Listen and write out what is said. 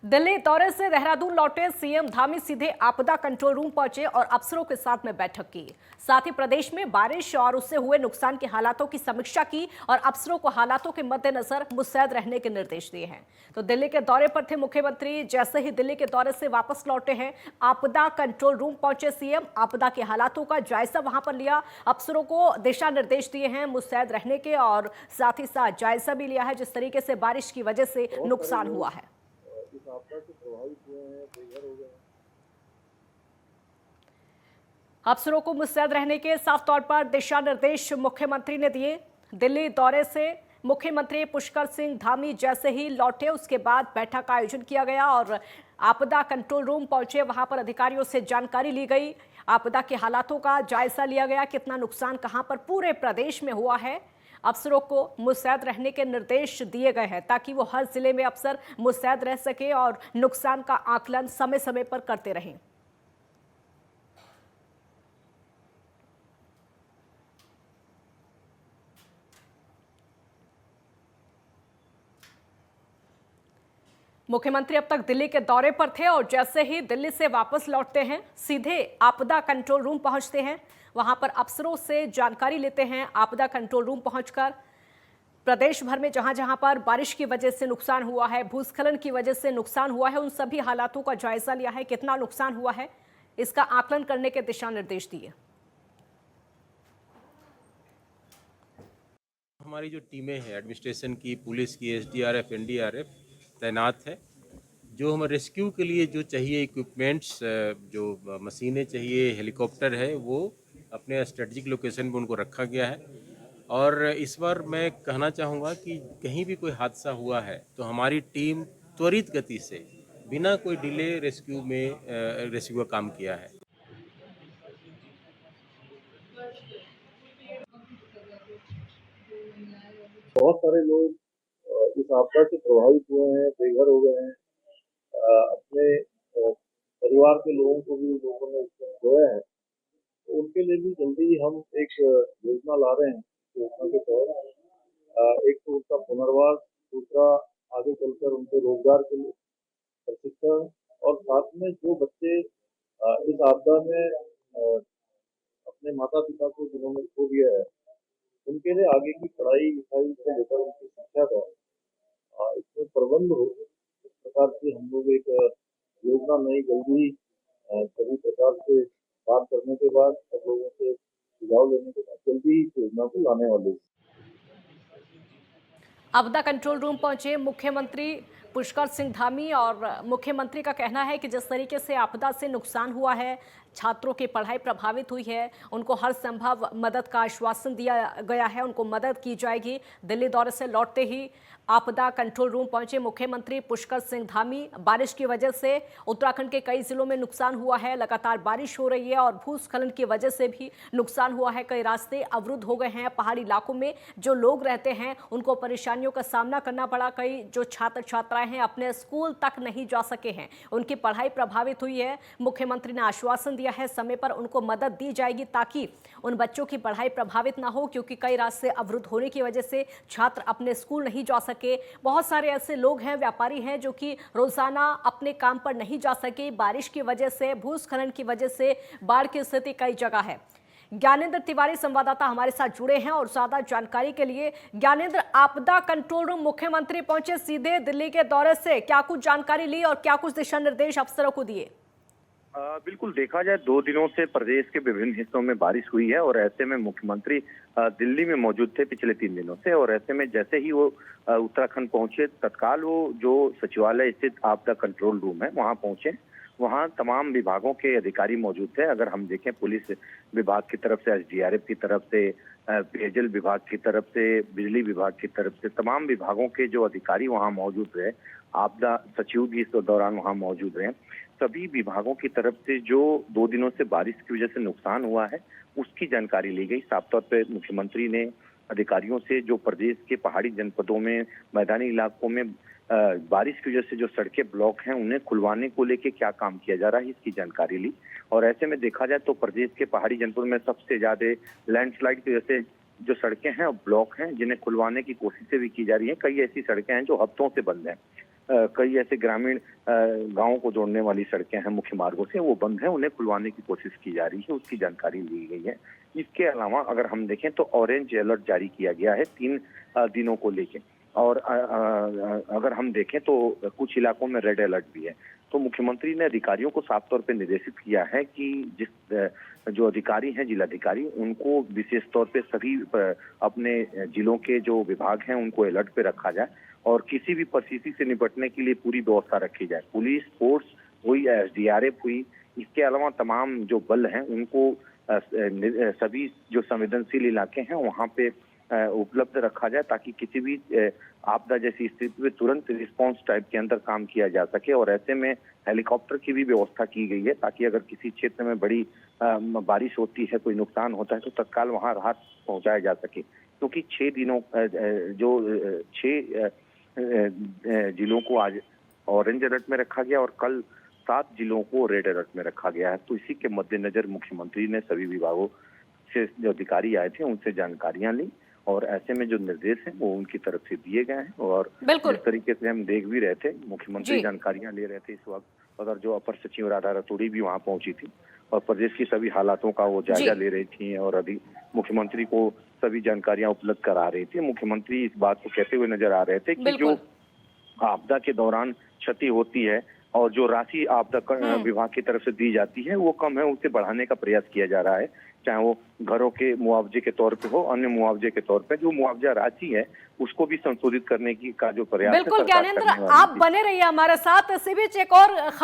दिल्ली दौरे से देहरादून लौटे सीएम धामी सीधे आपदा कंट्रोल रूम पहुंचे और अफसरों के साथ में बैठक की। साथ ही प्रदेश में बारिश और उससे हुए नुकसान के हालातों की समीक्षा की और अफसरों को हालातों के मद्देनजर मुस्तैद रहने के निर्देश दिए हैं। तो दिल्ली के दौरे पर थे मुख्यमंत्री। जैसे ही दिल्ली के दौरे से वापस लौटे हैं, आपदा कंट्रोल रूम पहुंचे सीएम। आपदा के हालातों का जायजा वहां पर लिया, अफसरों को दिशा निर्देश दिए हैं मुस्तैद रहने के, और साथ ही साथ जायजा भी लिया है जिस तरीके से बारिश की वजह से नुकसान हुआ है। इस आपदा से प्रभावित हुए हैं, बेघर हो गए हैं। अफसरों को मुस्तैद रहने के साफ तौर पर दिशा निर्देश मुख्यमंत्री ने दिए। दिल्ली दौरे से मुख्यमंत्री पुष्कर सिंह धामी जैसे ही लौटे, उसके बाद बैठक का आयोजन किया गया और आपदा कंट्रोल रूम पहुंचे। वहां पर अधिकारियों से जानकारी ली गई, आपदा के हालातों का जायजा लिया गया, कितना नुकसान कहां पर पूरे प्रदेश में हुआ है। अफसरों को मुस्तैद रहने के निर्देश दिए गए हैं ताकि वो हर जिले में अफसर मुस्तैद रह सके और नुकसान का आकलन समय समय पर करते रहें। मुख्यमंत्री अब तक दिल्ली के दौरे पर थे और जैसे ही दिल्ली से वापस लौटते हैं, सीधे आपदा कंट्रोल रूम पहुंचते हैं। वहां पर अफसरों से जानकारी लेते हैं। आपदा कंट्रोल रूम पहुंचकर प्रदेश भर में जहां जहां पर बारिश की वजह से नुकसान हुआ है, भूस्खलन की वजह से नुकसान हुआ है, उन सभी हालातों का जायजा लिया है। कितना नुकसान हुआ है, इसका आकलन करने के दिशा निर्देश दिए। हमारी जो टीमें हैं एडमिनिस्ट्रेशन की, पुलिस की, एसडीआरएफ, एनडीआरएफ तैनात है। जो हमें रेस्क्यू के लिए जो चाहिए इक्विपमेंट्स, जो मशीनें चाहिए, हेलीकॉप्टर है, वो अपने स्ट्रेटजिक लोकेशन पर उनको रखा गया है। और इस बार मैं कहना चाहूँगा कि कहीं भी कोई हादसा हुआ है तो हमारी टीम त्वरित गति से बिना कोई डिले रेस्क्यू का काम किया है। बहुत सारे लोग इस आपदा से प्रभावित हुए हैं, बेघर हो गए हैं। अपने परिवार के लोगों को भी लोगों ने इसमें खोया है, तो उनके लिए भी जल्दी ही हम एक योजना ला रहे हैं। योजना के तहत एक तो उनका पुनर्वास, दूसरा आगे चलकर उनके रोजगार के लिए प्रशिक्षण, और साथ में जो बच्चे इस आपदा में अपने माता पिता को जिन्होंने खो दिया है, उनके लिए आगे की पढ़ाई लिखाई से लेकर उनकी शिक्षा का इसमें प्रबंध हो। इस प्रकार से हम लोग एक योजना नई जल्दी ही सभी प्रकार से बात करने के बाद, सब लोगों से सुझाव लेने के बाद जल्दी ही इस योजना को लाने वाले हैं। आपदा कंट्रोल रूम पहुंचे मुख्यमंत्री पुष्कर सिंह धामी और मुख्यमंत्री का कहना है कि जिस तरीके से आपदा से नुकसान हुआ है, छात्रों की पढ़ाई प्रभावित हुई है, उनको हर संभव मदद का आश्वासन दिया गया है, उनको मदद की जाएगी। दिल्ली दौरे से लौटते ही आपदा कंट्रोल रूम पहुंचे मुख्यमंत्री पुष्कर सिंह धामी। बारिश की वजह से उत्तराखंड के कई जिलों में नुकसान हुआ है, लगातार बारिश हो रही है और भूस्खलन की वजह से भी नुकसान हुआ है। कई रास्ते अवरुद्ध हो गए हैं। पहाड़ी इलाकों में जो लोग रहते हैं उनको परेशानियों का सामना करना पड़ा। कई जो छात्र छात्राएं हैं अपने स्कूल तक नहीं जा सके हैं, उनकी पढ़ाई प्रभावित हुई है। मुख्यमंत्री ने आश्वासन दिया है समय पर उनको मदद दी जाएगी ताकि उन बच्चों की पढ़ाई प्रभावित ना हो, क्योंकि कई रास्ते अवरुद्ध होने की वजह से छात्र अपने स्कूल नहीं जा सके। बहुत सारे ऐसे लोग हैं, व्यापारी हैं, जो कि रोजाना अपने काम पर नहीं जा सके बारिश की वजह से, भूस्खलन की वजह से। बाढ़ की स्थिति कई जगह है। ज्ञानेंद्र तिवारी संवाददाता हमारे साथ जुड़े हैं और ज्यादा जानकारी के लिए। ज्ञानेंद्र, आपदा कंट्रोल रूम मुख्यमंत्री पहुंचे सीधे दिल्ली के दौरे से, क्या कुछ जानकारी ली और क्या कुछ दिशा निर्देश अफसरों को दिए? बिल्कुल, देखा जाए 2 दिनों से प्रदेश के विभिन्न हिस्सों में बारिश हुई है और ऐसे में मुख्यमंत्री दिल्ली में मौजूद थे पिछले 3 दिनों से। और ऐसे में जैसे ही वो उत्तराखंड पहुंचे, तत्काल वो जो सचिवालय स्थित आपदा कंट्रोल रूम है वहां पहुंचे। वहां तमाम विभागों के अधिकारी मौजूद थे। अगर हम देखें, पुलिस विभाग की तरफ से, एसडीआरएफ की तरफ से, पेयजल विभाग की तरफ से, बिजली विभाग की तरफ से, तमाम विभागों के जो अधिकारी वहां मौजूद रहे। आपदा सचिव भी इस दौरान वहां मौजूद रहे। सभी विभागों की तरफ से जो 2 दिनों से बारिश की वजह से नुकसान हुआ है उसकी जानकारी ली गई। साफ तौर पर मुख्यमंत्री ने अधिकारियों से जो प्रदेश के पहाड़ी जनपदों में, मैदानी इलाकों में बारिश की वजह से जो सड़कें ब्लॉक हैं उन्हें खुलवाने को लेके क्या काम किया जा रहा है इसकी जानकारी ली। और ऐसे में देखा जाए तो प्रदेश के पहाड़ी जनपदों में सबसे ज्यादा लैंडस्लाइड की वजह से जो सड़कें हैं और ब्लॉक हैं, जिन्हें खुलवाने की कोशिशें भी की जा रही हैं। कई ऐसी सड़कें हैं जो हफ्तों से बंद हैं। कई ऐसे ग्रामीण गांवों को जोड़ने वाली सड़कें हैं मुख्य मार्गों से, वो बंद है, उन्हें खुलवाने की कोशिश की जा रही है, उसकी जानकारी ली गई है। इसके अलावा अगर हम देखें तो ऑरेंज अलर्ट जारी किया गया है 3 दिनों को लेकर, और अगर हम देखें तो कुछ इलाकों में रेड अलर्ट भी है। तो मुख्यमंत्री ने अधिकारियों को साफ तौर पे निर्देशित किया है कि जो अधिकारी हैं जिलाधिकारी, उनको विशेष तौर पे सभी अपने जिलों के जो विभाग हैं उनको अलर्ट पे रखा जाए और किसी भी परिस्थिति से निपटने के लिए पूरी व्यवस्था रखी जाए। पुलिस फोर्स हुई, एसडीआरएफ हुई, इसके अलावा तमाम जो बल हैं उनको सभी जो संवेदनशील इलाके हैं वहाँ पे उपलब्ध रखा जाए, ताकि किसी भी आपदा जैसी स्थिति में तुरंत रिस्पांस टाइप के अंदर काम किया जा सके। और ऐसे में हेलीकॉप्टर की भी व्यवस्था की गई है, ताकि अगर किसी क्षेत्र में बड़ी बारिश होती है, कोई नुकसान होता है, तो तत्काल वहां राहत पहुंचाया जा सके। क्योंकि 6 दिनों जो 6 जिलों को आज ऑरेंज अलर्ट में रखा गया और कल 7 जिलों को रेड अलर्ट में रखा गया है। तो इसी के मद्देनजर मुख्यमंत्री ने सभी विभागों से जो अधिकारी आए थे उनसे जानकारियां ली, और ऐसे में जो निर्देश हैं वो उनकी तरफ से दिए गए हैं। और बिल्कुल। जिस तरीके से हम देख भी रहे थे, मुख्यमंत्री जानकारियां ले रहे थे इस वक्त, अगर जो अपर सचिव राधा रतूड़ी भी वहां पहुंची थी और प्रदेश की सभी हालातों का वो जायजा ले रही थी और अभी मुख्यमंत्री को सभी जानकारियां उपलब्ध करा रही थी। मुख्यमंत्री इस बात को कहते हुए नजर आ रहे थे कि जो आपदा के दौरान क्षति होती है और जो राशि आपदा विभाग की तरफ से दी जाती है वो कम है, उसे बढ़ाने का प्रयास किया जा रहा है, चाहे वो घरों के मुआवजे के तौर पे हो, अन्य मुआवजे के तौर पे। जो मुआवजा राशि है उसको भी संशोधित करने की का जो प्रयास है बिल्कुल सरकार ज्ञानेंद्र, करने वाली आप थी। बने रहिए हमारे साथ। इसी बीच एक और